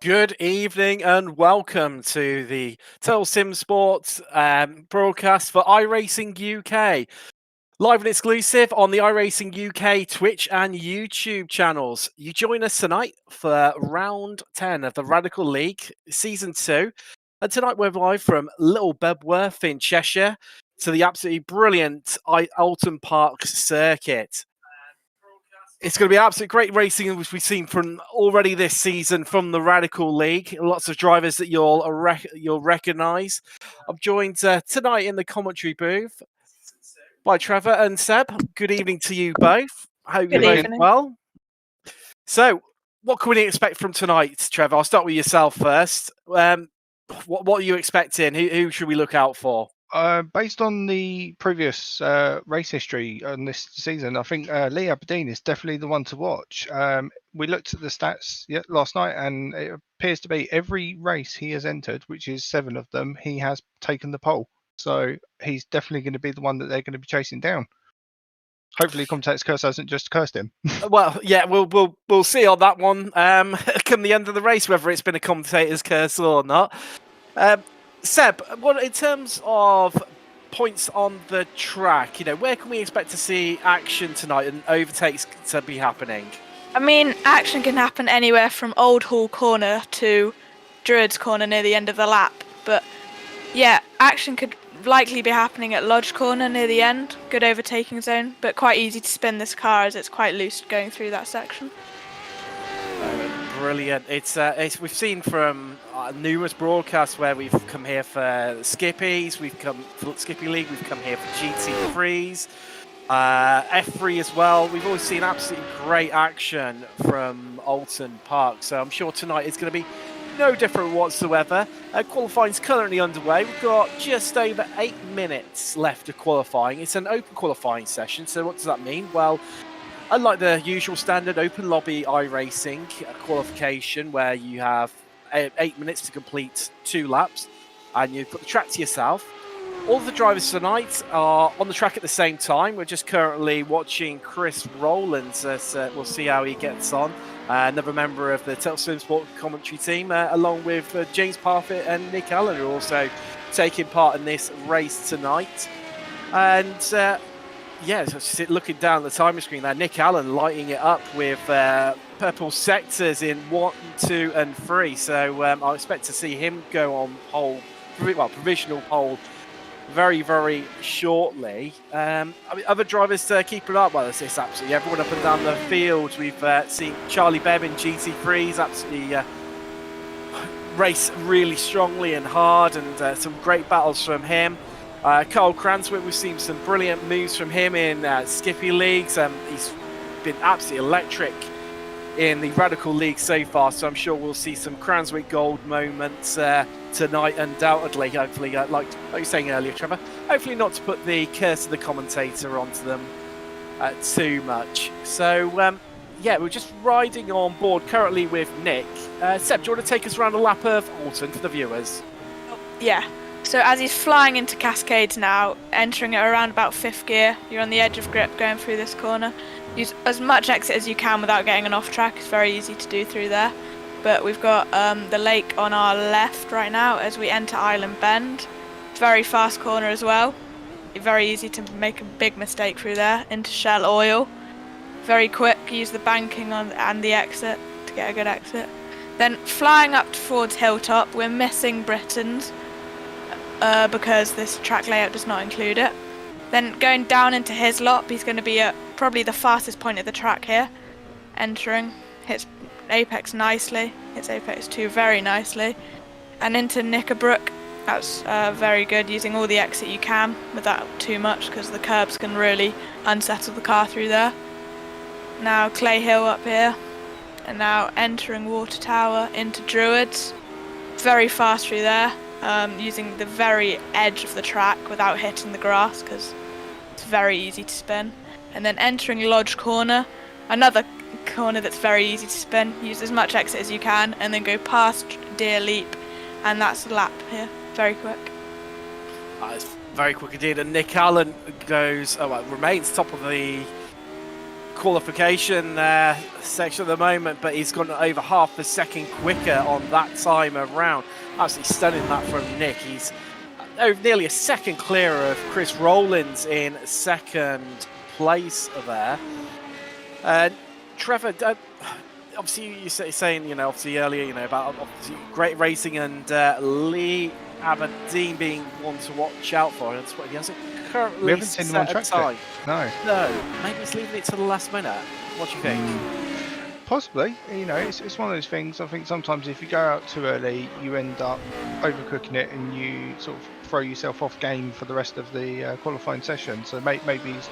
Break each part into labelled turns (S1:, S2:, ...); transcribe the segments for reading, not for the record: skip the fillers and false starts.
S1: Good evening and welcome to the Total Sim Sports broadcast for iRacing UK. Live and exclusive on the iRacing UK Twitch and YouTube channels. You join us tonight for round 10 of the Radical League Season 2. And tonight we're live from Little Bedworth in Cheshire to the absolutely brilliant Oulton Park circuit. It's going to be absolutely great racing, which we've seen from already this season from the Radical League. Lots of drivers that you'll recognise. I'm joined tonight in the commentary booth by Trevor and Seb. Good evening to you both. Hope you're both well. So, what can we expect from tonight, Trevor? I'll start with yourself first. What are you expecting? Who should we look out for?
S2: Based on the previous race history on this season, I think Lee Aberdeen is definitely the one to watch. We looked at the stats last night, and it appears to be every race he has entered, which is 7 of them, he has taken the pole. So he's definitely going to be the one that they're going to be chasing down. Hopefully, Commentator's Curse hasn't just cursed him.
S1: Well, yeah, we'll see on that one come the end of the race, whether it's been a Commentator's Curse or not. Seb, in terms of points on the track, where can we expect to see action tonight and overtakes to be happening?
S3: I mean, action can happen anywhere from Old Hall Corner to Druids Corner near the end of the lap. But yeah, action could likely be happening at Lodge Corner near the end. Good overtaking zone, but quite easy to spin this car as it's quite loose going through that section.
S1: Brilliant. It's we've seen from numerous broadcasts where we've come here for Skippies, we've come for Skippy League, we've come here for GT3s, F3 as well. We've always seen absolutely great action from Oulton Park, so I'm sure tonight is going to be no different whatsoever. Qualifying's currently underway. We've got just over 8 minutes left of qualifying. It's an open qualifying session, so what does that mean? Well, unlike the usual standard open lobby iRacing qualification, where you have 8 minutes to complete 2 laps and you put the track to yourself, all of the drivers tonight are on the track at the same time. We're just currently watching Chris Rowlands. We'll see how he gets on. Another member of the Total Sim Sport commentary team, along with James Parfitt and Nick Allen, who are also taking part in this race tonight. And yeah, so looking down the timer screen there, Nick Allen lighting it up with purple sectors in 1, 2 and 3. So I expect to see him go on provisional pole very, very shortly. I mean, other drivers keep it up. Well, it's absolutely everyone up and down the field. We've seen Charlie Bebb in GT3s absolutely race really strongly and hard, and some great battles from him. Carl Cranswick, we've seen some brilliant moves from him in Skippy Leagues. He's been absolutely electric in the Radical League so far, so I'm sure we'll see some Cranswick gold moments tonight, undoubtedly. Hopefully, like you were saying earlier, Trevor, hopefully not to put the curse of the commentator onto them too much. So, yeah, we're just riding on board currently with Nick. Seb, do you want to take us around a lap of Oulton for the viewers?
S3: Yeah. So as he's flying into Cascades now, entering it around about 5th gear, you're on the edge of grip going through this corner. Use as much exit as you can without getting an off track. It's very easy to do through there. But we've got the lake on our left right now as we enter Island Bend. It's a very fast corner as well. Very easy to make a big mistake through there into Shell Oil. Very quick, use the banking and the exit to get a good exit. Then flying up towards Hilltop, we're missing Britain's. Because this track layout does not include it. Then going down into Hislop, he's going to be at probably the fastest point of the track here. Entering, hits Apex nicely, hits Apex 2 very nicely. And into Knickerbrook, that's very good, using all the exit you can without too much, because the curbs can really unsettle the car through there. Now Clay Hill up here, and now entering Water Tower into Druids. Very fast through there. Using the very edge of the track without hitting the grass, because it's very easy to spin. And then entering Lodge Corner, another corner that's very easy to spin. Use as much exit as you can, and then go past Deer Leap, and that's the lap here. Very quick.
S1: It's very quick indeed. And Nick Allen remains top of the qualification section at the moment, but he's gone over half a second quicker on that time around. Absolutely stunning that from Nick. He's nearly a second clear of Chris Rowlands in second place there. Trevor, obviously you're saying, obviously earlier, about obviously great racing and Lee Aberdeen being one to watch out for, and he hasn't currently
S2: We haven't seen him on track
S1: time.
S2: yet.
S1: No, maybe he's leaving it to the last minute. What do you think?
S2: Possibly. It's one of those things. I think sometimes if you go out too early, you end up overcooking it and you sort of throw yourself off game for the rest of the qualifying session. So maybe he's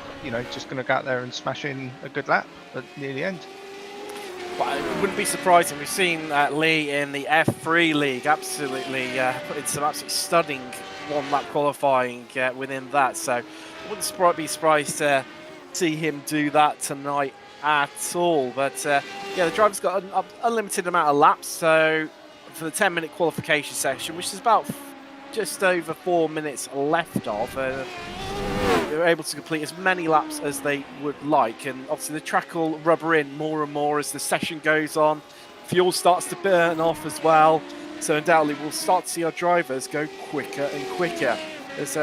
S2: just going to go out there and smash in a good lap near the end.
S1: Well, it wouldn't be surprising. We've seen Lee in the F3 League absolutely put in some absolutely stunning one-lap qualifying within that. So I wouldn't be surprised to see him do that tonight at all. But the driver's got an unlimited amount of laps. So for the 10-minute qualification section, which is about just over 4 minutes left of, they're able to complete as many laps as they would like, and obviously the track will rubber in more and more as the session goes on. Fuel starts to burn off as well, so undoubtedly we'll start to see our drivers go quicker and quicker. As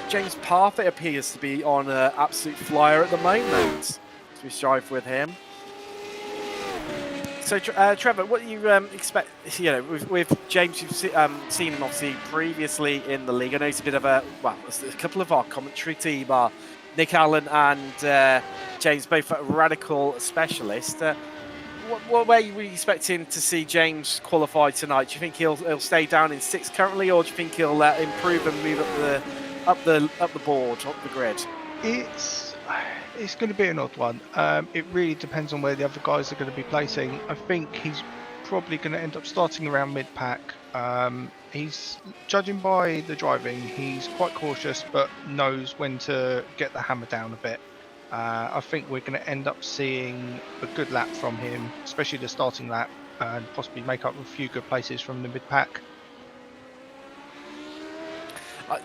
S1: James Parfit appears to be on an absolute flyer at the moment as we strive with him. So Trevor, what do you expect? With James, you've seen him obviously previously in the league. I know he's a bit of a couple of our commentary team are Nick Allen and James, both radical specialists. What way were you expecting to see James qualify tonight? Do you think he'll stay down in 6th currently, or do you think he'll improve and move up the board, up the grid?
S2: It's going to be an odd one. It really depends on where the other guys are going to be placing. I think he's probably going to end up starting around mid-pack. He's, judging by the driving, he's quite cautious but knows when to get the hammer down a bit. I think we're going to end up seeing a good lap from him, especially the starting lap, and possibly make up a few good places from the mid-pack.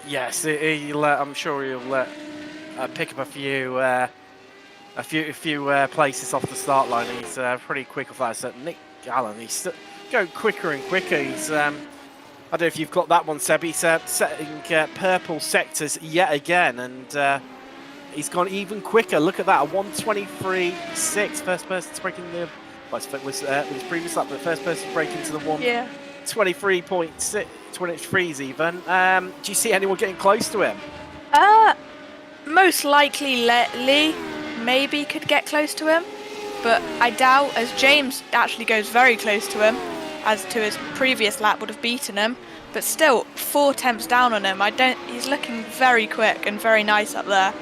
S1: Yes, I'm sure he'll pick up a few places off the start line. He's pretty quick off that. So Nick Allen, he's going quicker and quicker. He's I don't know if you've got that one, Seb. He's setting purple sectors yet again, and he's gone even quicker. Look at that, a 1:23.6. First person to break in the. Well, it was his previous lap, but first person to break into the 1:23.6, 23s even. Do you see anyone getting close to him?
S3: Most likely Lee maybe could get close to him, but I doubt, as James actually goes very close to him, as to his previous lap would have beaten him, but still 4 tenths down on him. He's looking very quick and very nice up there.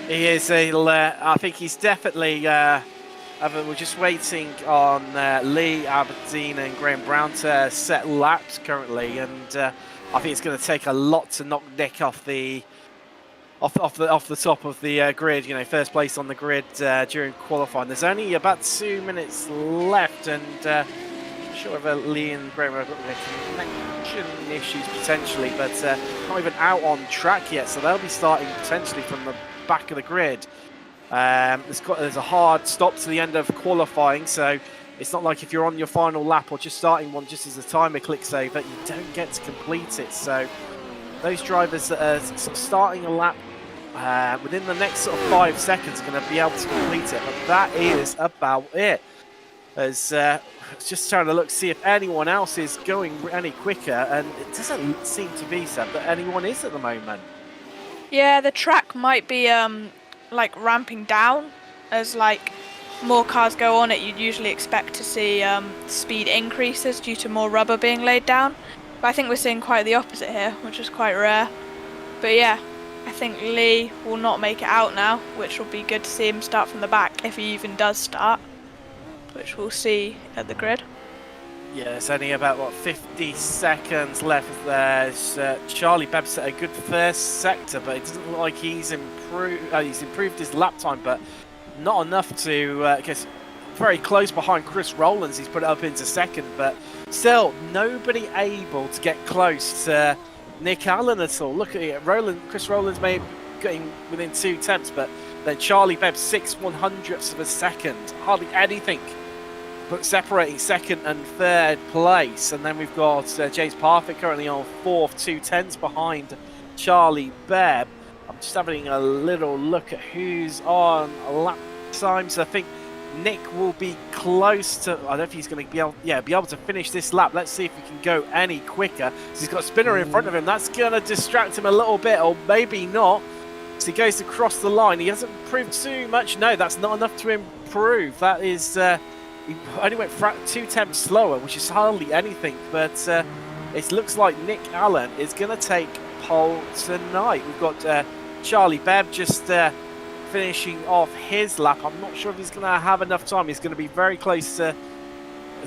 S1: He is. I think he's definitely. We're just waiting on Lee Aberdeen and Graham Brown to set laps currently, and I think it's going to take a lot to knock Nick off the top of the grid. First place on the grid during qualifying. There's only about 2 minutes left, and I'm sure whether Lee and Graham have got connection issues potentially, but not even out on track yet, so they'll be starting potentially from the back of the grid. There's a hard stop to the end of qualifying, so it's not like if you're on your final lap or just starting one just as the timer clicks over, you don't get to complete it. So those drivers that are sort of starting a lap within the next sort of 5 seconds are going to be able to complete it, but that is about it. As just trying to see if anyone else is going any quicker, and it doesn't seem to be so that anyone is at the moment.
S3: Yeah, the track might be ramping down as more cars go on it. You'd usually expect to see speed increases due to more rubber being laid down, but I think we're seeing quite the opposite here, which is quite rare. But yeah, I think Lee will not make it out now, which will be good to see him start from the back, if he even does start, which we'll see at the grid.
S1: Yeah, it's only about 50 seconds left. There's Charlie Bebb set a good first sector, but it doesn't look like he's improved. He's improved his lap time, but not enough to get very close behind Chris Rowlands. He's put it up into second, but still nobody able to get close to Nick Allen at all. Look at it, Chris Rowlands may be getting within 2 tenths, but Then Charlie Bebb 6/100ths of a second. Hardly anything but separating second and third place. And then we've got James Parfitt currently on fourth, 2/10 behind Charlie Bebb. I'm just having a little look at who's on lap times. I think Nick will be close to. I don't know if he's going to be able to finish this lap. Let's see if he can go any quicker. So he's got a spinner in front of him. That's going to distract him a little bit, or maybe not. So he goes across the line. He hasn't improved too much. No, that's not enough to improve. That is, he only went 2/10 slower, which is hardly anything. But it looks like Nick Allen is going to take pole tonight. We've got Charlie Bebb just finishing off his lap. I'm not sure if he's going to have enough time. He's going to be very close as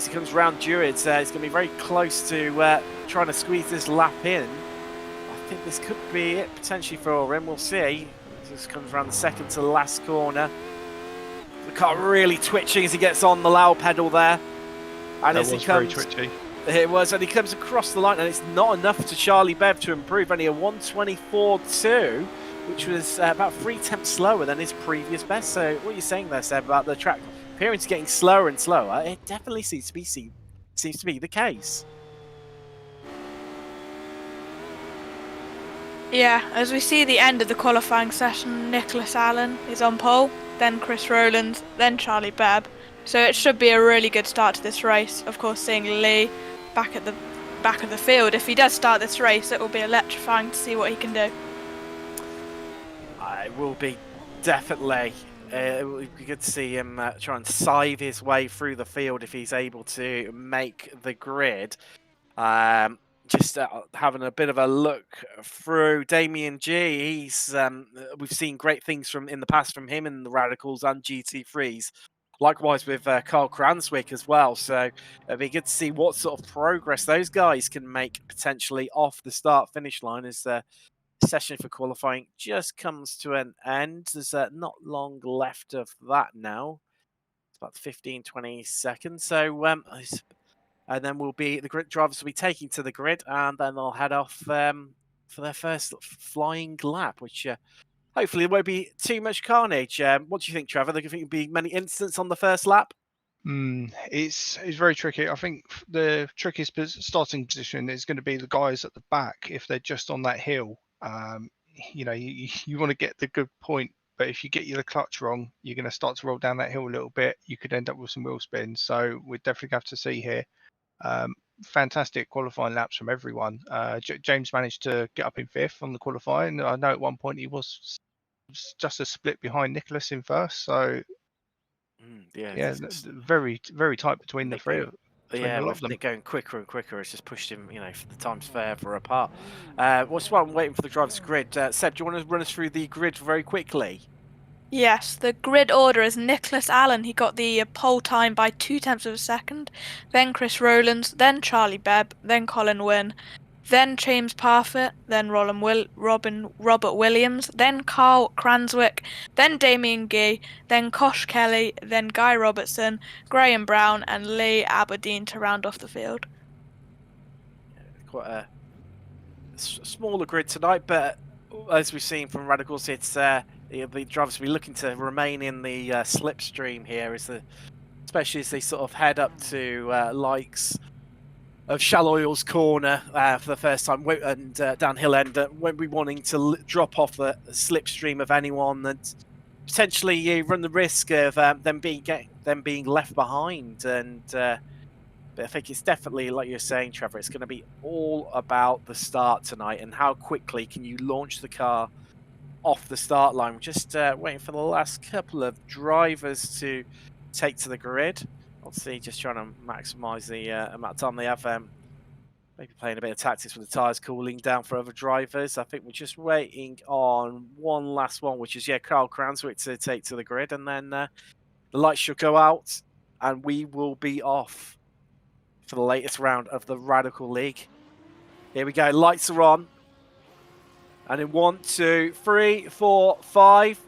S1: he comes around Druids. He's going to be very close to trying to squeeze this lap in. I think this could be it potentially for him. We'll see. This comes around the second to last corner. The car really twitching as he gets on the loud pedal there. And as he comes,
S2: very twitchy.
S1: It was, and he comes across the line, and it's not enough to Charlie Bebb to improve. Only a 1:24.2, which was about 3/10 slower than his previous best. So what are you saying there, Seb, about the track appearing to getting slower and slower? It definitely seems to be the case.
S3: Yeah, as we see the end of the qualifying session, Nicholas Allen is on pole, then Chris Rowlands, then Charlie Bebb. So it should be a really good start to this race. Of course, seeing Lee back at the back of the field, if he does start this race, it will be electrifying to see what he can do.
S1: It will be definitely. It will be good to see him try and scythe his way through the field if he's able to make the grid. Just having a bit of a look through Damien G. He's we've seen great things in the past from him in the Radicals and GT3s. Likewise with Carl Cranswick as well. So it'd be good to see what sort of progress those guys can make potentially off the start-finish line as the session for qualifying just comes to an end. There's not long left of that now. It's about 15-20 seconds. So and then the grid drivers will be taking to the grid, and then they'll head off for their first flying lap, which hopefully there won't be too much carnage. What do you think, Trevor? Do you think there'll be many incidents on the first lap?
S2: It's very tricky. I think the trickiest starting position is going to be the guys at the back if they're just on that hill. You want to get the good point, but if you get the clutch wrong, you're going to start to roll down that hill a little bit. You could end up with some wheel spins. So we definitely have to see here. Fantastic qualifying laps from everyone. James managed to get up in fifth on the qualifying. I know at one point he was just a split behind Nicholas in first. So very, very tight between the three.
S1: With Nick going quicker and quicker, it's just pushed him, the times further apart. While I'm waiting for the driver's grid, Seb, do you want to run us through the grid very quickly?
S3: Yes, the grid order is Nicholas Allen. He got the pole time by 0.2 of a second. Then Chris Rowlands, then Charlie Bebb, then Colin Wynne, then James Parfitt, then Robert Williams, then Carl Cranswick, then Damien Gee, then Kosh Kelly, then Guy Robertson, Graham Brown, and Lee Aberdeen to round off the field.
S1: Quite a smaller grid tonight, but as we've seen from Radicals, it's the drivers will be looking to remain in the slipstream here, especially as they sort of head up to likes of Shalloyle's corner for the first time, and downhill end. Won't be wanting to drop off the slipstream of anyone, and potentially you run the risk of them being left behind. And but I think it's definitely, like you're saying, Trevor, it's going to be all about the start tonight and how quickly can you launch the car off the start line. We're just waiting for the last couple of drivers to take to the grid. Obviously, just trying to maximise the amount of time they have. Maybe playing a bit of tactics with the tyres cooling down for other drivers. I think we're just waiting on one last one, which is Carl Cranswick to take to the grid, and then the lights should go out, and we will be off for the latest round of the Radical League. Here we go. Lights are on. And in 1, 2, 3, 4, 5,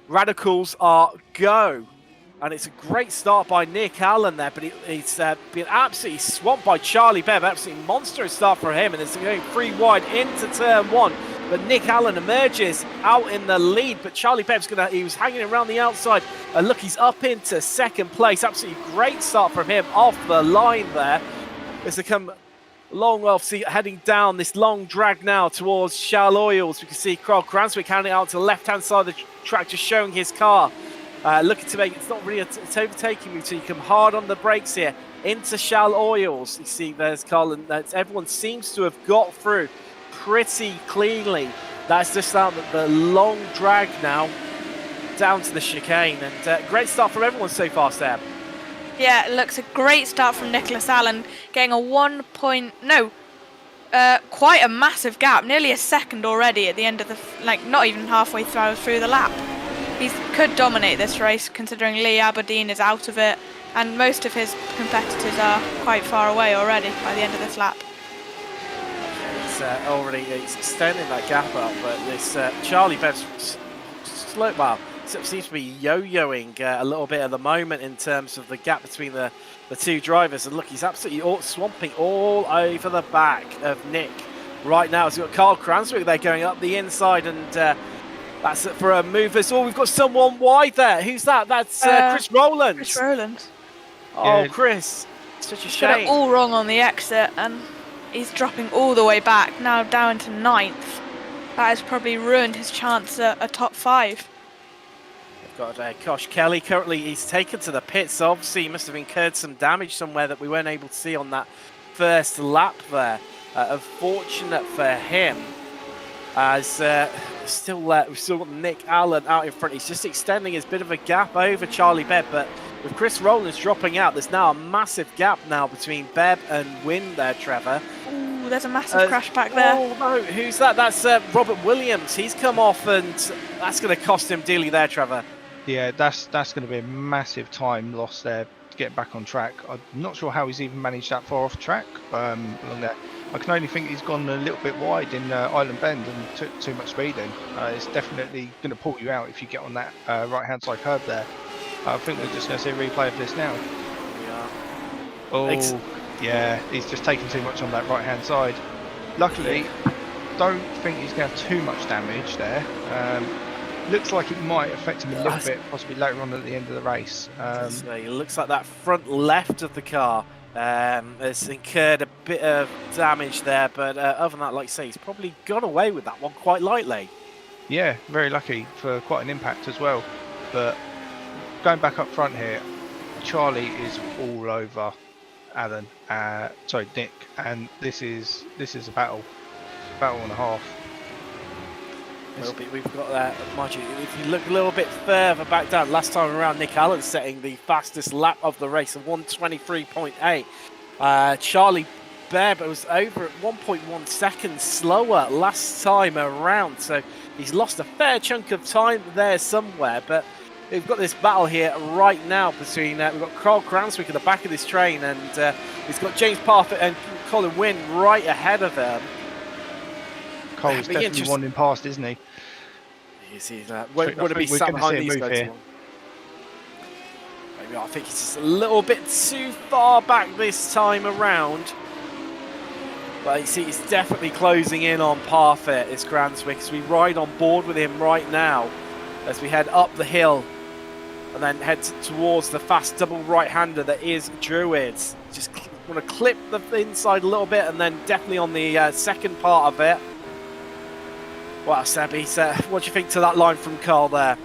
S1: Radicals are go. And it's a great start by Nick Allen there, but he's been absolutely swamped by Charlie Bebb. Absolutely monstrous start for him, and it's going 3 wide into turn 1. but Nick Allen emerges out in the lead. But Charlie Bebb's he was hanging around the outside. Look, he's up into second place. Absolutely great start from him off the line there. As they come long off, heading down this long drag now towards Shell Oils. We can see Carl Cranswick handing out to the left-hand side of the track, just showing his car. Looking to make it's not really it's overtaking me, so you come hard on the brakes here into Shell Oils. You see there's Carl, and everyone seems to have got through pretty cleanly. That's just out the long drag now down to the chicane, and great start from everyone so far, Sam.
S3: Yeah, it looks a great start from Nicholas Allen, getting a quite a massive gap, nearly a second already at the end of the, not even halfway through the lap. He could dominate this race, considering Lee Aberdeen is out of it, and most of his competitors are quite far away already by the end of this lap.
S1: It's extending that gap up, but this Charlie Bebb's slow. Well, seems to be yo-yoing a little bit at the moment in terms of the gap between the two drivers. And look, he's absolutely swamping all over the back of Nick right now. So we've got Carl Cranswick there going up the inside, and that's it for a movers. Oh, we've got someone wide there. Who's that? That's Chris Rowland.
S3: Chris Rowland.
S1: Oh, yeah. Chris. Such a shame.
S3: Got it all wrong on the exit, and he's dropping all the way back, now down to 9th. That has probably ruined his chance at a top 5.
S1: We've got Kosh Kelly. Currently, he's taken to the pits. Obviously, he must have incurred some damage somewhere that we weren't able to see on that first lap there. Unfortunate for him, as we've still got Nick Allen out in front. He's just extending his bit of a gap over Charlie Bebb, but with Chris Rowlands dropping out, there's now a massive gap now between Bebb and Wynn there, Trevor.
S3: Ooh, there's a massive crash back there.
S1: Oh no, who's that? That's Robert Williams. He's come off, and that's going to cost him dearly there, Trevor.
S2: Yeah, that's going to be a massive time loss there to get back on track. I'm not sure how he's even managed that far off track along there. I can only think he's gone a little bit wide in Island Bend and took too much speed in. It's definitely going to pull you out if you get on that right-hand side curb there. I think we're just going to see a replay of this now.
S1: Yeah.
S2: Oh, yeah, he's just taken too much on that right-hand side. Luckily, don't think he's going to have too much damage there. Looks like it might affect him a little bit, possibly later on at the end of the race.
S1: It looks like that front left of the car has incurred a bit of damage there, but other than that, like I say, he's probably got away with that one quite lightly.
S2: Yeah, very lucky for quite an impact as well. But going back up front here, Charlie is all over Nick, and this is a battle and a half.
S1: We've got that, mind you, if you look a little bit further back down, last time around Nick Allen setting the fastest lap of the race of 1:23.8. Charlie Bebb was over at 1.1 seconds slower last time around, so he's lost a fair chunk of time there somewhere. But we've got this battle here right now between we've got Carl Cranswick at the back of this train, and he's got James Parfitt and Colin Wynn right ahead of him.
S2: Cole's definitely wandering past, isn't he?
S1: He's would it be sat behind these guys? Maybe I think he's just a little bit too far back this time around. But you see, he's definitely closing in on Parfitt, is Cranswick, as we ride on board with him right now as we head up the hill and then head towards the fast double right-hander that is Druids. Just want to clip the inside a little bit, and then definitely on the second part of it. Wow, Sebby, what do you think to that line from Carl there?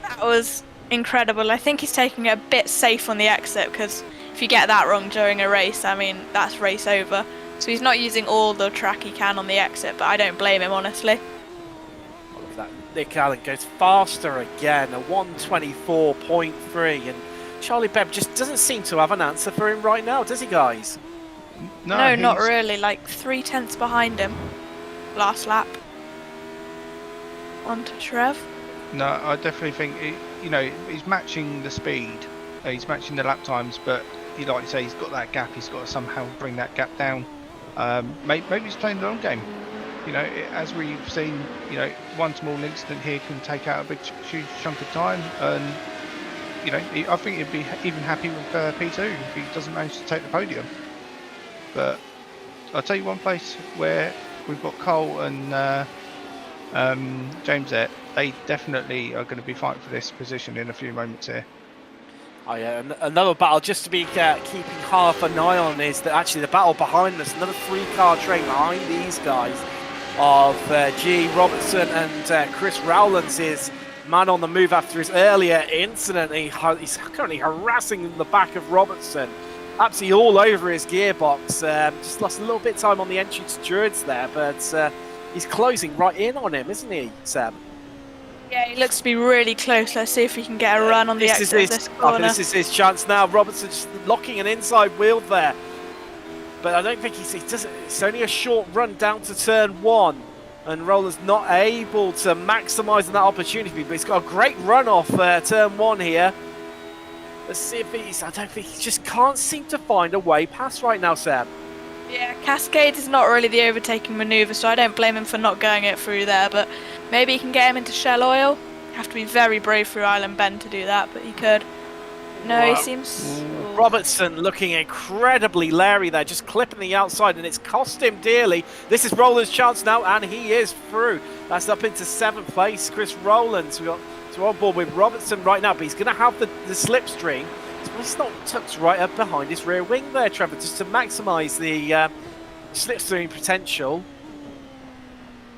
S3: That was incredible. I think he's taking it a bit safe on the exit, because if you get that wrong during a race, I mean, that's race over. So he's not using all the track he can on the exit, but I don't blame him, honestly.
S1: Look at that. Nick Allen goes faster again, a 1:24.3, and Charlie Bebb just doesn't seem to have an answer for him right now, does he, guys?
S3: No, not really. Like 3/10 behind him last lap. On to Trev.
S2: No, I definitely think he's matching the speed, he's matching the lap times, but like you say, he's got that gap. He's got to somehow bring that gap down. Maybe he's playing the long game. As we've seen, one small incident here can take out a big huge chunk of time, and I think he'd be even happy with P2 if he doesn't manage to take the podium. But I'll tell you one place where we've got Cole and James, they definitely are going to be fighting for this position in a few moments here.
S1: Oh yeah, another battle just to be keeping half an eye on is that actually the battle behind us, another 3-car train behind these guys of G. Robertson and Chris Rowlands is man on the move after his earlier incident. He's currently harassing the back of Robertson, absolutely all over his gearbox. Just lost a little bit of time on the entry to Druids there, but he's closing right in on him, isn't he, Sam?
S3: Yeah, he looks to be really close. Let's see if he can get a run on the exit of this corner.
S1: This is his chance now. Robertson just locking an inside wheel there. But I don't think he does it. It's only a short run down to turn 1. And Rowland's not able to maximise on that opportunity. But he's got a great run off turn 1 here. Let's see if I don't think he just can't seem to find a way past right now, Sam.
S3: Yeah, Cascade is not really the overtaking manoeuvre, so I don't blame him for not going it through there, but maybe he can get him into Shell Oil. Have to be very brave through Island Bend to do that, but he could. No, he seems...
S1: Robertson looking incredibly Larry there, just clipping the outside, and it's cost him dearly. This is Rowland's chance now, and he is through. That's up into 7th place. Chris Rowlands, we got to on board with Robertson right now, but he's going to have the slipstream. He's not tucked right up behind his rear wing there, Trevor, just to maximise the slipstream potential.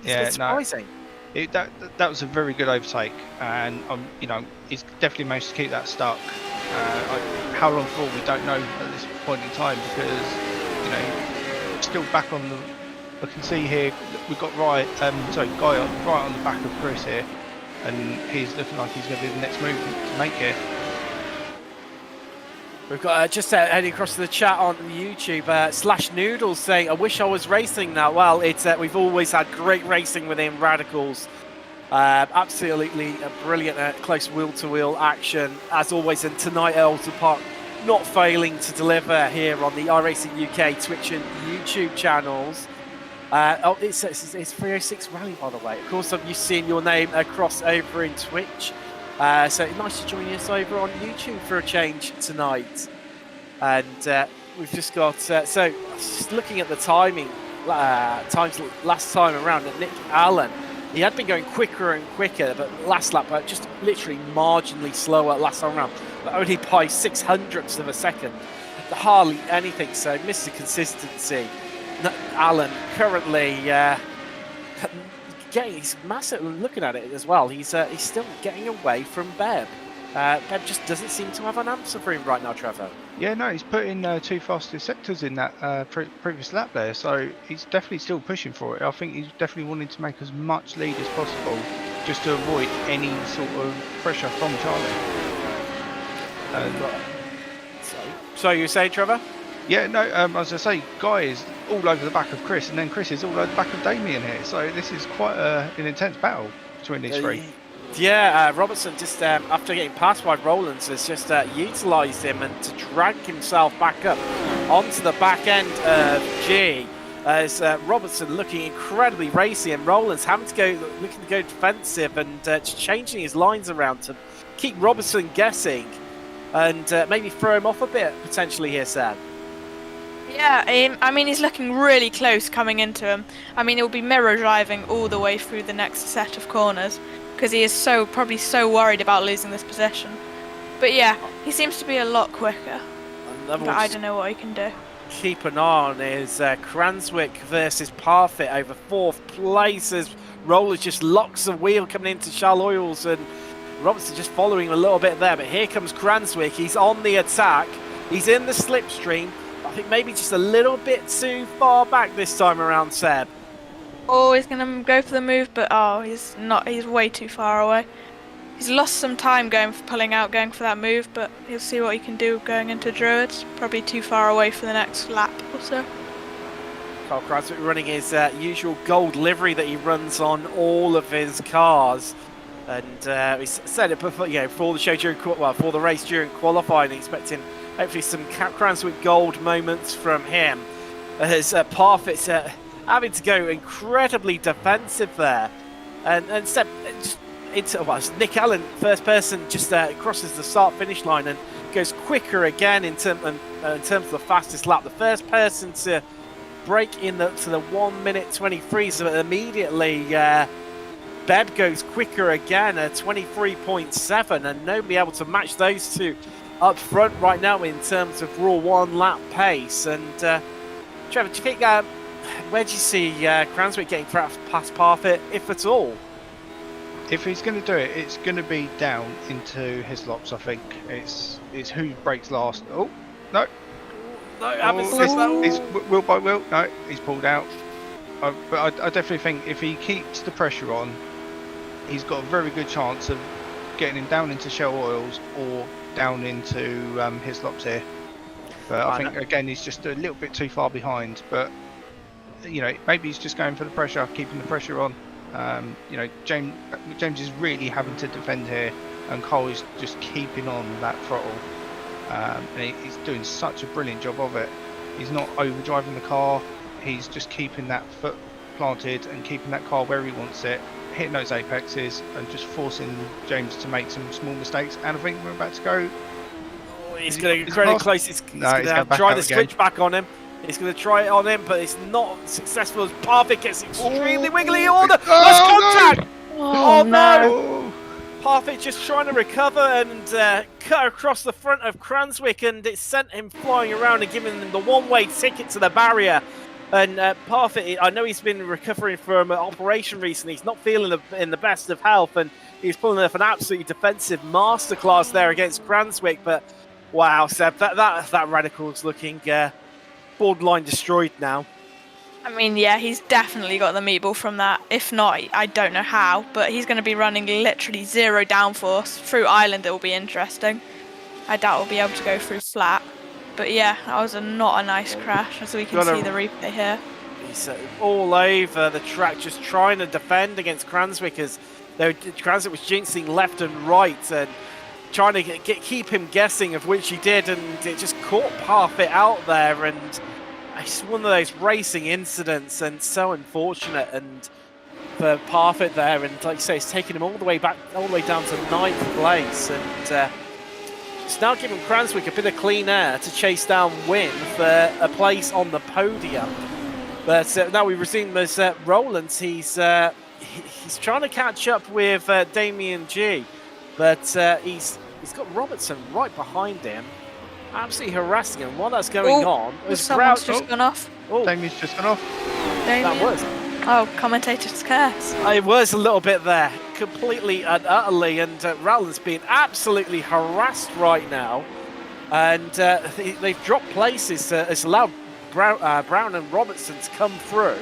S2: Yeah,
S1: surprising.
S2: No, that was a very good overtake, and he's definitely managed to keep that stuck. How long for we don't know at this point in time, because still back on the. I can see here we've got Guy right on the back of Chris here, and he's looking like he's going to be the next move to make here.
S1: We've got just heading across to the chat on YouTube. Slash Noodles saying, "I wish I was racing now." Well, it's we've always had great racing within Radicals. Absolutely brilliant, close wheel-to-wheel action as always. And tonight, Oulton Park not failing to deliver here on the iRacing UK Twitch and YouTube channels. It's 306 Rally, by the way. Of course, you've seen your name across over in Twitch. So nice to join us over on YouTube for a change tonight. And we've just got so just looking at the times last time around, Nick Allen, he had been going quicker and quicker, but last lap just literally marginally slower last time around, but only by 600ths of a second, hardly anything. So Mr. Consistency, Allen currently he's massive. Looking at it as well, he's still getting away from Beb. Beb just doesn't seem to have an answer for him right now, Trevor.
S2: Yeah, no, he's put in 2 fastest sectors in that previous lap there, so he's definitely still pushing for it. I think he's definitely wanting to make as much lead as possible, just to avoid any sort of pressure from Charlie.
S1: So you say, Trevor?
S2: Yeah, no, as I say, Guy is all over the back of Chris, and then Chris is all over the back of Damien here. So this is quite an intense battle between these three.
S1: Yeah, Robertson just after getting past by Rowlands has just utilised him and to drag himself back up onto the back end of G. As Robertson looking incredibly racy, and Rowlands having to looking to go defensive and just changing his lines around to keep Robertson guessing and maybe throw him off a bit potentially here, Sam.
S3: Yeah, I mean, he's looking really close coming into him. I mean, he'll be mirror driving all the way through the next set of corners because he is probably so worried about losing this position. But yeah, he seems to be a lot quicker. But I don't know what he can do.
S1: Keep an eye on is Cranswick versus Parfit over 4th place as Rollers just locks the wheel coming into Shell Oils, and Robertson just following a little bit there. But here comes Cranswick. He's on the attack. He's in the slipstream. I think maybe just a little bit too far back this time around, Seb.
S3: Oh, he's going to go for the move, but he's not. He's way too far away. He's lost some time going for that move, but he'll see what he can do going into Druids. Probably too far away for the next lap or so.
S1: Carl Cranswick running his usual gold livery that he runs on all of his cars. And we said it before, for the show for the race during qualifying, expecting hopefully some Cranswick gold moments from him. As Parfit's having to go incredibly defensive there, and Seb just into Nick Allen, first person, just crosses the start-finish line and goes quicker again in terms of the fastest lap. The first person to break to the 1 minute 23, so immediately Beb goes quicker again at 23.7, and nobody able to match those two up front right now in terms of raw 1 lap pace. And Trevor, do you think where do you see Cranswick getting past Parfitt, if at all?
S2: If he's going to do it, it's going to be down into Hislops. I think it's who breaks last. Oh no!
S1: No, I haven't said that.
S2: It's wheel by wheel. No, he's pulled out. But I definitely think if he keeps the pressure on, he's got a very good chance of getting him down into Shell Oils or down into Hislops here. But I think again he's just a little bit too far behind. But you know, maybe he's just going for the pressure, keeping the pressure on. You know, James is really having to defend here, and Cole is just keeping on that throttle. And he's doing such a brilliant job of it. He's not overdriving the car. He's just keeping that foot planted and keeping that car where he wants it, hitting those apexes and just forcing James to make some small mistakes. And I think we're about to go.
S1: Oh, he's going to get incredibly close. He's going to try the switch back on him. He's going to try it on him, but it's not successful as Parfitt gets extremely wiggly on the contact.
S3: Oh no!
S1: Parfitt just trying to recover and cut across the front of Cranswick, and it sent him flying around and giving him the one-way ticket to the barrier. And Parfitt, I know he's been recovering from an operation recently. He's not feeling in the best of health, and he's pulling off an absolutely defensive masterclass there against Cranswick. But wow, Seb, that radical's looking borderline destroyed now.
S3: I mean, yeah, he's definitely got the meatball from that. If not, I don't know how, but he's going to be running literally 0 downforce. Through Island, it will be interesting. I doubt we'll be able to go through flat. But yeah, that was not a nice crash, as we can see the replay here. He's
S1: all over the track, just trying to defend against Cranswick, as Cranswick was jinxing left and right and trying to keep him guessing, of which he did, and it just caught Parfitt out there. And it's one of those racing incidents, and so unfortunate. And for Parfitt there, and like you say, it's taken him all the way down to 9th place, and it's now giving Cranswick a bit of clean air to chase down Wynn for a place on the podium. But now we resume as Rowlands. He's trying to catch up with Damien G, but he's got Robertson right behind him, absolutely harassing him. While that's going on,
S3: someone's just gone off.
S2: Damien's just gone off.
S3: Damien.
S1: That was.
S3: Oh, commentator's curse.
S1: It was a little bit there, completely and utterly, and Rowland's being absolutely harassed right now. And they've dropped places. It's allowed Brown and Robertson to come through,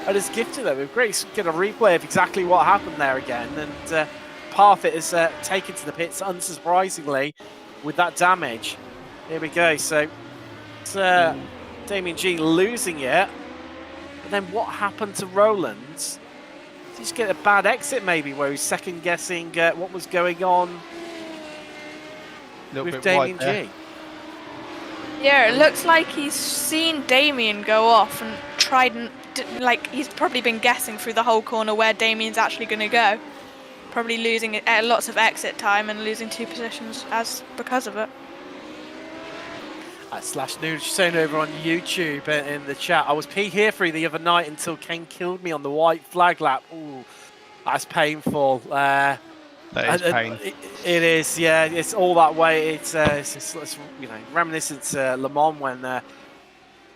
S1: and it's gifted them. We've great get a replay of exactly what happened there again. And Parfitt is taken to the pits, unsurprisingly, with that damage. Here we go. So it's Damien G losing it. But then what happened to Rowlands? Did he just get a bad exit maybe, where he's second guessing what was going on with Damien G?
S3: Yeah, it looks like he's seen Damien go off and tried, like he's probably been guessing through the whole corner where Damien's actually going to go. Probably losing lots of exit time and losing 2 positions because of it.
S1: Slash News saying over on YouTube in the chat, I was P here free the other night until Kane killed me on the white flag lap. Ooh, that's painful. That
S2: is pain.
S1: It is, yeah. It's all that way. It's you know, reminiscent to Le Mans when at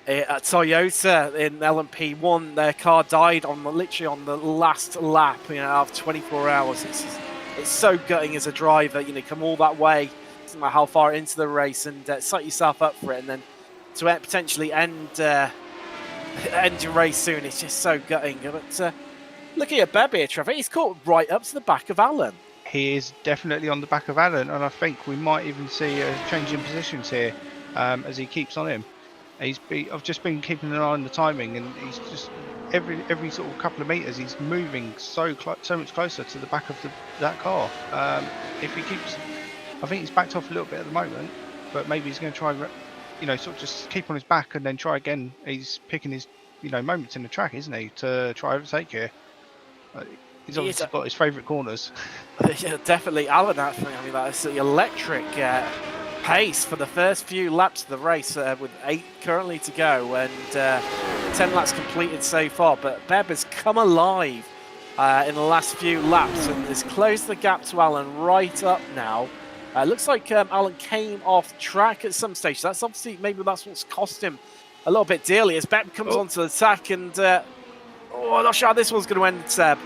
S1: Toyota in LMP1, their car died literally on the last lap, you know, out of 24 hours. It's so gutting as a driver, you know, come all that way, doesn't matter how far into the race, and set yourself up for it, and then to potentially end your race soon. It's just so gutting. But looking at Beb here, Trevor, he's caught right up to the back of Alan.
S2: He is definitely on the back of Alan, and I think we might even see a change in positions here as he keeps on him. I've just been keeping an eye on the timing, and he's just every sort of couple of meters he's moving so much closer to the back of that car. If he keeps, I think he's backed off a little bit at the moment, but maybe he's going to try, you know, sort of just keep on his back and then try again. He's picking his, you know, moments in the track, isn't he, to try overtake here. He's obviously got his favourite corners.
S1: Yeah, definitely. Alan, I mean, that's the electric pace for the first few laps of the race, with 8 currently to go, and 10 laps completed so far. But Beb has come alive in the last few laps and has closed the gap to Alan right up now. Looks like Alan came off track at some stage. That's obviously, maybe that's what's cost him a little bit dearly as Beb comes onto the attack and I'm not sure how this one's going to end, Seb.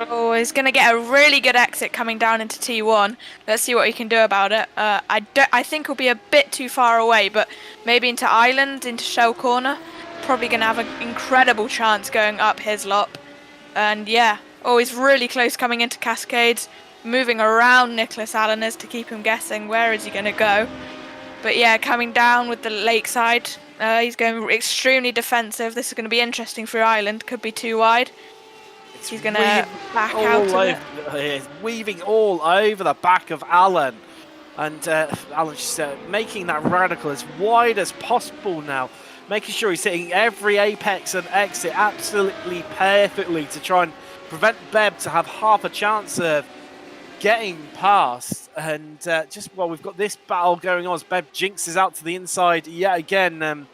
S3: Oh, he's going to get a really good exit coming down into T1. Let's see what he can do about it. I think he'll be a bit too far away, but maybe into Island, into Shell Corner. Probably going to have an incredible chance going up his lop. And yeah, he's really close coming into Cascades. Moving around Nicholas Allen is to keep him guessing where is he going to go. But yeah, coming down with the lakeside. He's going extremely defensive. This is going to be interesting for Island. Could be too wide. He's going to back out of it.
S1: He's weaving all over the back of Alan. And Alan's just making that radical as wide as possible now. Making sure he's hitting every apex and exit absolutely perfectly to try and prevent Beb to have half a chance of getting past. And we've got this battle going on as Beb jinxes out to the inside yet again.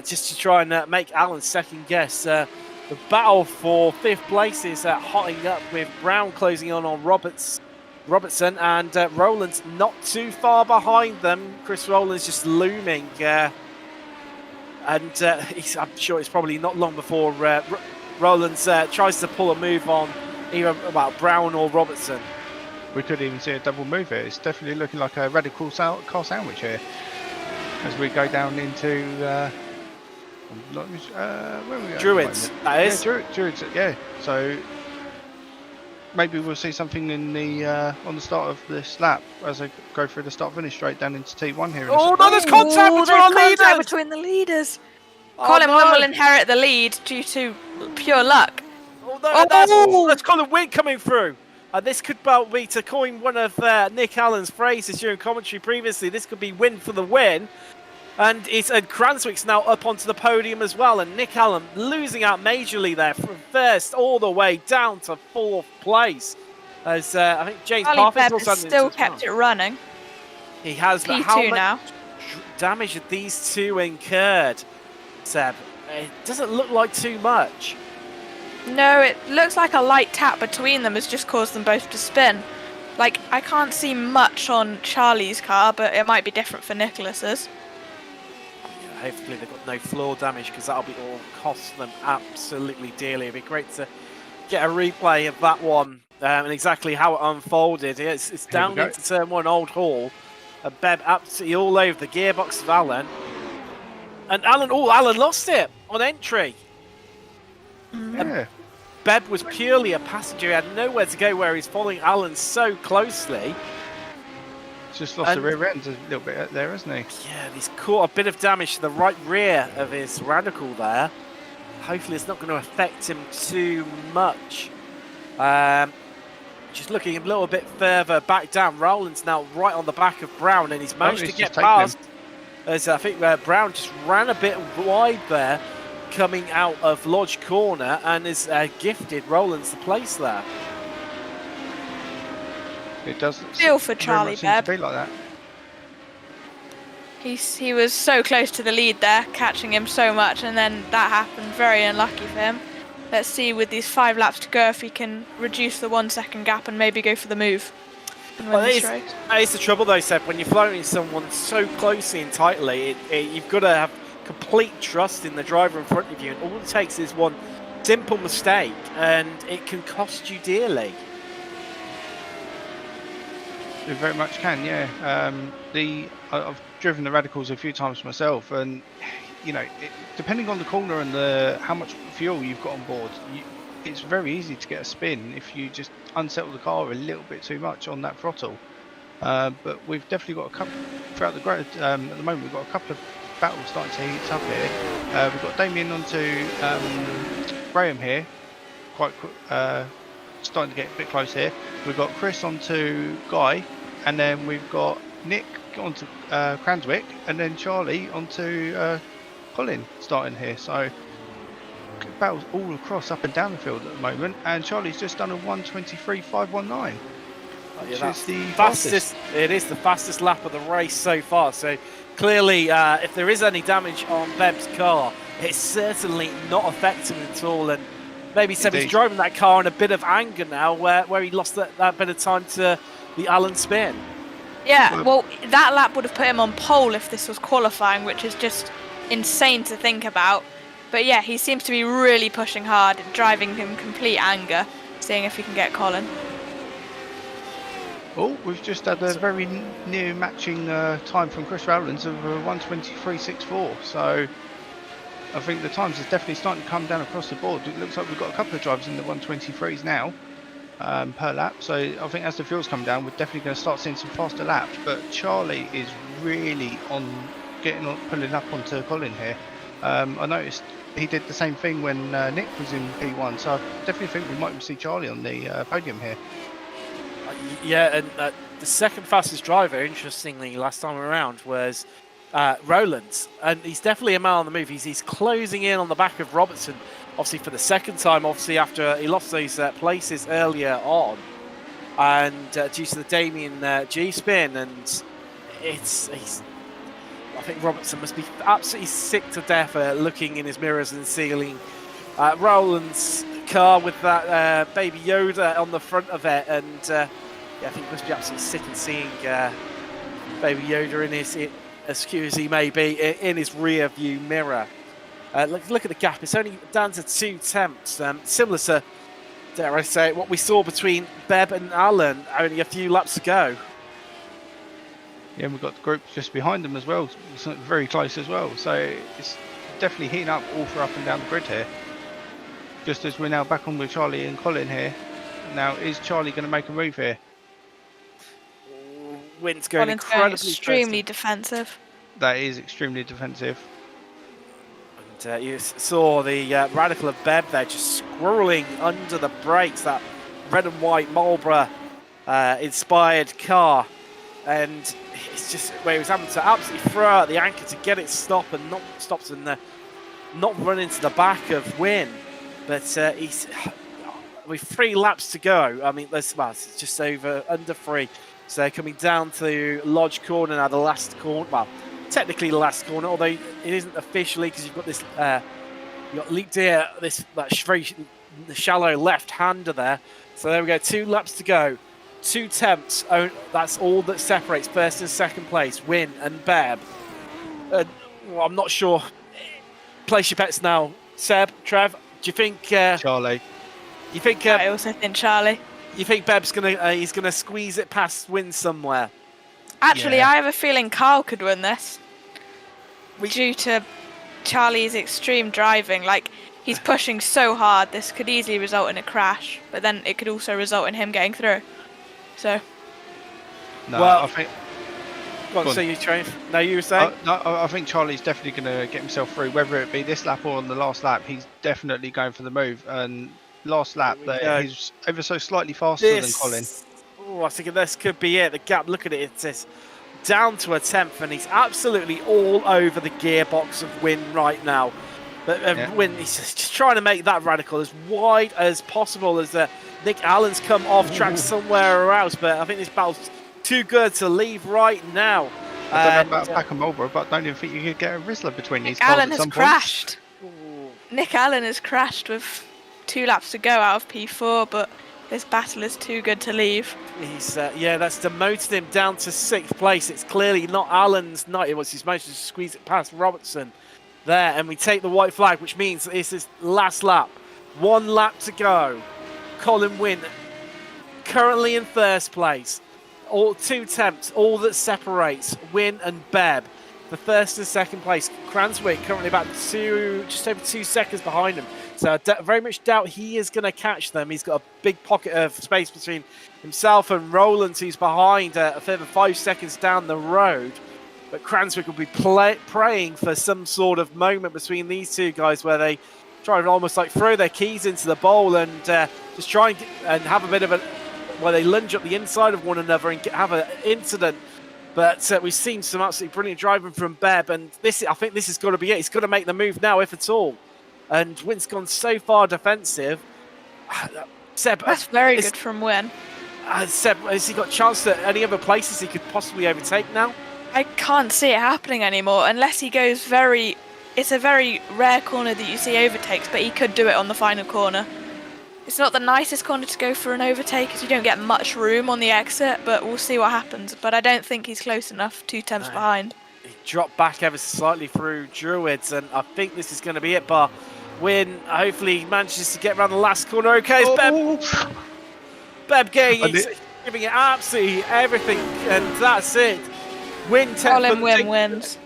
S1: Just to try and make Alan second guess. The battle for 5th place is hotting up with Brown closing on Robertson, and Rowland's not too far behind them. Chris Rowland's just looming, and I'm sure it's probably not long before Rowland's tries to pull a move on either Brown or Robertson.
S2: We could even see a double move here. It's definitely looking like a radical car sandwich here as we go down into where are we going?
S1: Druids, that is.
S2: Yeah, Druids, yeah. So maybe we'll see something in the on the start of this lap as I go through the start-finish straight down into T1 here.
S1: Oh no, there's contact
S3: between the leaders. Colin Wynn will inherit the lead due to pure luck.
S1: That's Colin Wynn coming through. This could be, to coin one of Nick Allen's phrases during commentary previously, this could be win for the win. And Cranswick's now up onto the podium as well, and Nick Allen losing out majorly there from first all the way down to 4th place. As I think James Parfitt's also
S3: still kept it running.
S1: He has, but how much damage have these two incurred, Seb? It doesn't look like too much.
S3: No, it looks like a light tap between them has just caused them both to spin. Like, I can't see much on Charlie's car, but it might be different for Nicholas's.
S1: Hopefully they've got no floor damage because that'll be all cost them absolutely dearly. It'd be great to get a replay of that one and exactly how it unfolded. It's down into turn 1 Old Hall. Beb absolutely all over the gearbox of Alan. And Alan lost it on entry.
S2: Yeah.
S1: Beb was purely a passenger. He had nowhere to go where he's following Alan so closely.
S2: Just lost the rear end a little bit there, hasn't he?
S1: Yeah, he's caught a bit of damage to the right rear of his radical there. Hopefully it's not going to affect him too much. Just looking a little bit further back down. Rowland's now right on the back of Brown, and he's managed to get past. As I think Brown just ran a bit wide there, coming out of Lodge Corner, and is gifted Rowland's the place there.
S2: It does
S3: feel for Charlie Beb.
S2: Be like that.
S3: He was so close to the lead there, catching him so much, and then that happened. Very unlucky for him. Let's see with these 5 laps to go if he can reduce the 1 second gap and maybe go for the move.
S1: That is the trouble though, Seb. When you're following someone so closely and tightly, you've got to have complete trust in the driver in front of you, and all it takes is one simple mistake, and it can cost you dearly.
S2: It very much can, yeah. I've driven the radicals a few times myself, and depending on the corner and how much fuel you've got on board, it's very easy to get a spin if you just unsettle the car a little bit too much on that throttle. But we've definitely got a couple throughout the grid. At the moment, we've got a couple of battles starting to heat up here. We've got Damien onto Graham here, quite starting to get a bit close here. We've got Chris onto Guy, and then we've got Nick onto Cranswick, and then Charlie onto Colin starting here. So battles all across up and down the field at the moment, and Charlie's just done a 1:23.519, which is the fastest.
S1: It is the fastest lap of the race so far. So clearly, if there is any damage on Beb's car, it's certainly not affecting him at all. And maybe Seb is
S2: Indeed.
S1: driving that car in a bit of anger now, where he lost that bit of time to the Allen spin.
S3: Yeah, well, that lap would have put him on pole if this was qualifying, which is just insane to think about. But yeah, he seems to be really pushing hard, driving in complete anger, seeing if he can get Colin.
S2: Oh, we've just had a very near matching time from Chris Rowlands of 1:23.64. So I think the times is definitely starting to come down across the board. It looks like we've got a couple of drivers in the 1:23s now per lap. So I think as the fuels come down, we're definitely going to start seeing some faster laps. But Charlie is really pulling up onto Colin here. I noticed he did the same thing when Nick was in P1. So I definitely think we might see Charlie on the podium here.
S1: Yeah, and the second fastest driver, interestingly, last time around was Rowlands, and he's definitely a mile on the move. He's closing in on the back of Robertson, obviously for the second time, obviously after he lost those places earlier on, and due to the Damien G-spin, and I think Robertson must be absolutely sick to death looking in his mirrors and seeing Rowlands' car with that Baby Yoda on the front of it, and I think he must be absolutely sick of seeing Baby Yoda in his, as cute as he may be, in his rear view mirror. Look at the gap, it's only down to 2 tenths, similar to, dare I say, what we saw between Beb and Allen only a few laps to go.
S2: Yeah, we've got the group just behind them as well, very close as well. So it's definitely heating up all for up and down the grid here. Just as we're now back on with Charlie and Colin here. Now, is Charlie going to make a move here?
S1: Wind's going
S3: Colin's
S1: incredibly
S3: extremely defensive.
S2: That is extremely defensive.
S1: And you saw the radical of Beb there just squirreling under the brakes, that red and white Marlborough inspired car. And it's just where he was having to absolutely throw out the anchor to get it stopped and not run into the back of Wynn. But he's with 3 laps to go. I mean, it's just under 3. So coming down to Lodge Corner now, the last corner. Well, technically the last corner, although it isn't officially because you've got this. You've got Leak Deer, that very shallow left-hander there. So there we go. 2 laps to go. 2 tenths. That's all that separates first and second place. Wynn and Beb. Well, I'm not sure. Place your bets now, Seb, Trev. Do you think
S2: Charlie?
S1: You think?
S3: I also think Charlie.
S1: You think Beb's he's gonna squeeze it past Wynn somewhere?
S3: Actually,
S2: Yeah.
S3: I have a feeling Carl could win this. Due to Charlie's extreme driving, like he's pushing so hard, this could easily result in a crash. But then it could also result in him getting through. So.
S2: No,
S1: Well,
S2: I think.
S1: Go on, so you train. No, you were saying?
S2: No, I think Charlie's definitely going to get himself through, whether it be this lap or on the last lap. He's definitely going for the move. And last lap, he's ever so slightly faster than Colin.
S1: Oh, I think this could be it. The gap, look at it. It's down to a tenth, and he's absolutely all over the gearbox of Wynn right now. But Wynn, he's just trying to make that radical as wide as possible as Nick Allen's come off track somewhere else. But I think this battle's too good to leave right now.
S2: I don't know about back and Marlborough, but I don't even think you could get a Rizzler between these cars
S3: Allen
S2: at
S3: has
S2: some
S3: crashed.
S2: point.
S3: Nick Allen has crashed with 2 laps to go out of P4, but this battle is too good to leave.
S1: He's that's demoted him down to 6th place. It's clearly not Allen's night. It was his managed to squeeze it past Robertson there, and we take the white flag, which means this is last lap. 1 lap to go. Colin Wynn currently in 1st place. All 2 tenths, all that separates Wynn and Beb. The 1st and 2nd place. Cranswick currently about just over 2 seconds behind him. So I very much doubt he is going to catch them. He's got a big pocket of space between himself and Rowlands, who's behind a further 5 seconds down the road. But Cranswick will be praying for some sort of moment between these 2 guys where they try and almost like throw their keys into the bowl and just try and have a bit of where they lunge up the inside of one another and have an incident. But we've seen some absolutely brilliant driving from Beb, and I think this has got to be it. He's got to make the move now, if at all. And Wynn's gone so far defensive. Seb,
S3: That's very good from Wynn.
S1: Seb, has he got a chance at any other places he could possibly overtake now?
S3: I can't see it happening anymore unless he goes it's a very rare corner that you see overtakes, but he could do it on the final corner. It's not the nicest corner to go for an overtake as you don't get much room on the exit, but we'll see what happens. But I don't think he's close enough, 2 tenths behind.
S1: He dropped back ever so slightly through Druids, and I think this is going to be it. But Win hopefully manages to get around the last corner. Okay, it's Beb Gay giving it absolutely everything, and that's it. Win 10th.
S3: Colin Win wins.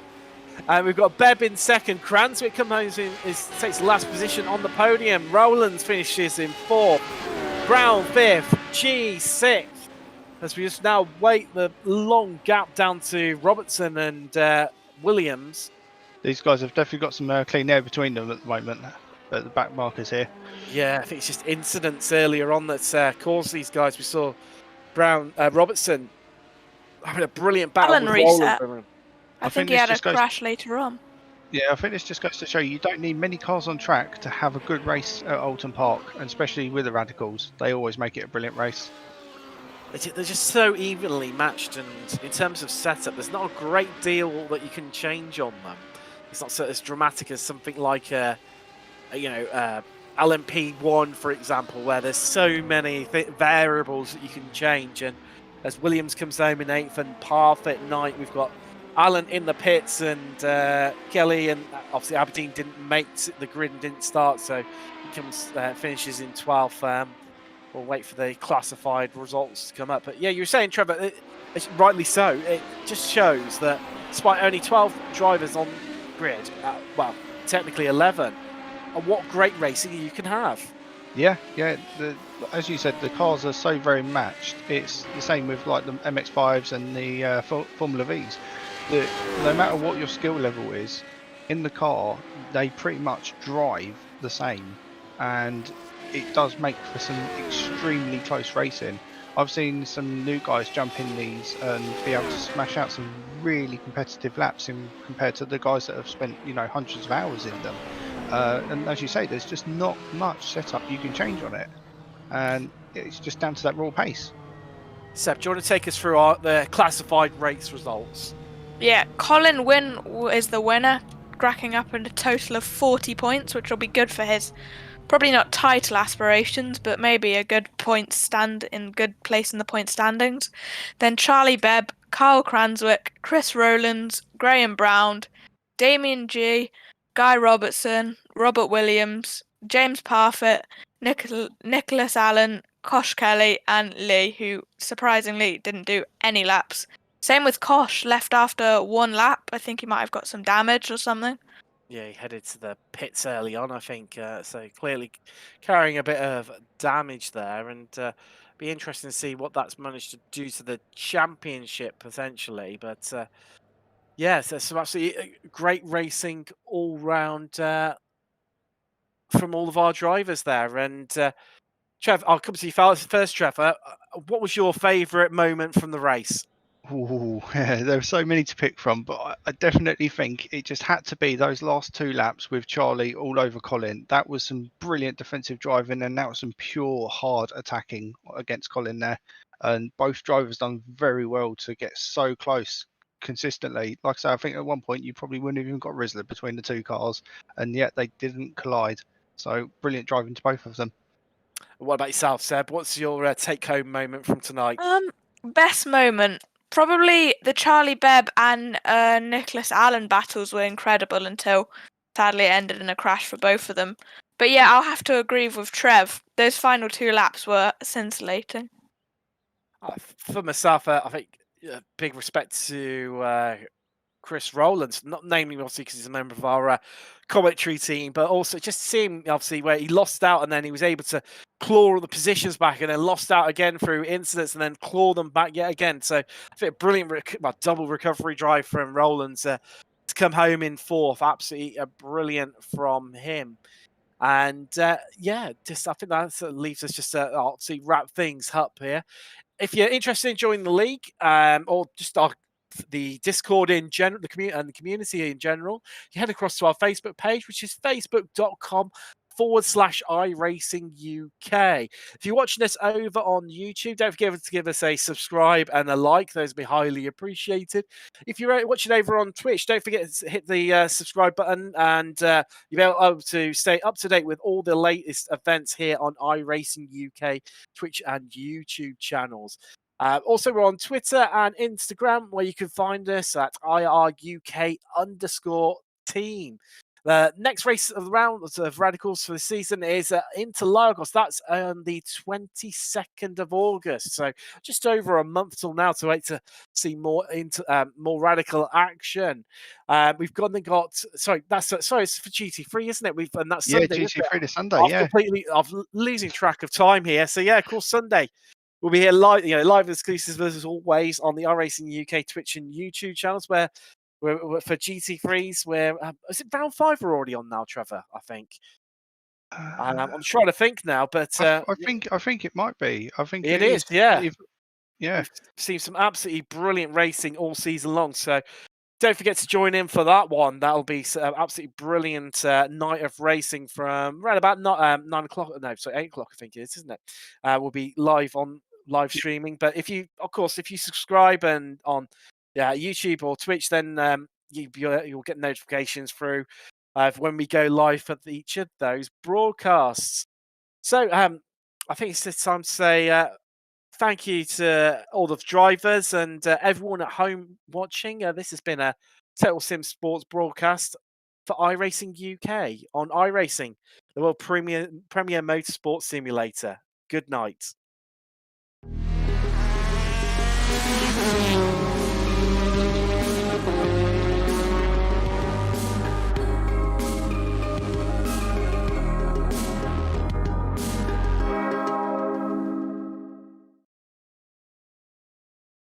S1: And we've got Beb in second. Cranswick comes in, takes the last position on the podium. Rowlands finishes in 4th. Brown 5th. G 6th. As we just now wait the long gap down to Robertson and Williams.
S2: These guys have definitely got some clean air between them at the moment. At the back markers here.
S1: Yeah, I think it's just incidents earlier on that's caused these guys. We saw Robertson having a brilliant battle
S3: Alan
S1: with
S3: reset.
S1: Rowland.
S3: I think he had a crash later on.
S2: Yeah, I think this just goes to show you don't need many cars on track to have a good race at Oulton Park, and especially with the Radicals. They always make it a brilliant race.
S1: They're just so evenly matched, and in terms of setup, there's not a great deal that you can change on them. It's not so as dramatic as something like LMP1, for example, where there's so many variables that you can change. And as Williams comes home in 8th and Parfit 9th, we've got Alan in the pits and Kelly, and obviously Aberdeen didn't make the grid and didn't start, so he finishes in 12th. We'll wait for the classified results to come up. But yeah, you were saying, Trevor, it's rightly so. It just shows that despite only 12 drivers on grid, well, technically 11, and what great racing you can have.
S2: Yeah. As you said, the cars are so very matched. It's the same with like the MX-5s and the Formula Vs. That no matter what your skill level is in the car, they pretty much drive the same, and it does make for some extremely close racing. I've seen some new guys jump in these and be able to smash out some really competitive laps compared to the guys that have spent hundreds of hours in them. And as you say, there's just not much setup you can change on it, and it's just down to that raw pace.
S1: Seb, do you want to take us through the classified race results?
S3: Yeah, Colin Wynn is the winner, racking up a total of 40 points, which will be good for his probably not title aspirations, but maybe a good good place in the point standings. Then Charlie Bebb, Carl Cranswick, Chris Rowlands, Graham Brown, Damien G, Guy Robertson, Robert Williams, James Parfit, Nicholas Allen, Kosh Kelly, and Lee, who surprisingly didn't do any laps. Same with Kosh, left after 1 lap. I think he might have got some damage or something.
S1: Yeah, he headed to the pits early on, I think. So clearly carrying a bit of damage there, and be interesting to see what that's managed to do to the championship potentially. But yeah, so some absolutely great racing all round from all of our drivers there. And Trev, I'll come to you first, Trevor. What was your favourite moment from the race?
S2: Ooh, there were so many to pick from, but I definitely think it just had to be those last 2 laps with Charlie all over Colin. That was some brilliant defensive driving, and that was some pure hard attacking against Colin there. And both drivers done very well to get so close consistently. Like I say, I think at one point you probably wouldn't have even got Rizzler between the 2 cars, and yet they didn't collide. So brilliant driving to both of them.
S1: What about yourself, Seb? What's your take-home moment from tonight?
S3: Best moment. Probably the Charlie Bebb and Nicholas Allen battles were incredible until sadly it ended in a crash for both of them. But yeah, I'll have to agree with Trev. Those final 2 laps were scintillating.
S1: For myself, I think big respect to Chris Rowlands, not namely obviously because he's a member of our commentary team, but also just seeing obviously where he lost out and then he was able to claw the positions back and then lost out again through incidents and then claw them back yet again. So I think a brilliant double recovery drive from Rowlands to come home in 4th. Absolutely brilliant from him. And yeah, just I think that leaves us just to obviously wrap things up here. If you're interested in joining the league or just the Discord in general, the community in general, you head across to our Facebook page, which is facebook.com/ iRacing UK. If you're watching this over on YouTube, don't forget to give us a subscribe and a like. Those would be highly appreciated. If you're watching over on Twitch, don't forget to hit the subscribe button, and you'll be able to stay up to date with all the latest events here on iRacing UK, Twitch and YouTube channels. Also, we're on Twitter and Instagram, where you can find us at IRUK_team. The next race of the round of Radicals for the season is Interlagos. That's on the 22nd of August. So just over a month till now to wait to see more radical action. We've got it's for GT3, isn't it? And that's Sunday.
S2: GT3 to Sunday.
S1: I'm losing track of time here. So yeah, of course, Sunday. We'll be here live, live exclusives as always on the iRacing UK Twitch and YouTube channels, where we're for GT3s. Is it round 5 we're already on now, Trevor? I think. I'm trying to think now, but
S2: I think it might be. I think
S1: it is. Yeah.
S2: We've
S1: seen some absolutely brilliant racing all season long. So don't forget to join in for that one. That'll be absolutely brilliant night of racing from around about 9 o'clock. No, sorry, 8 o'clock. I think it is, isn't it? We'll be live streaming. But if you subscribe and on YouTube or Twitch, then you'll get notifications through when we go live for each of those broadcasts. So I think it's time to say thank you to all the drivers and everyone at home watching. This has been a Total Sim Sports broadcast for iRacing UK on iRacing, the world premier motorsport simulator. Good night.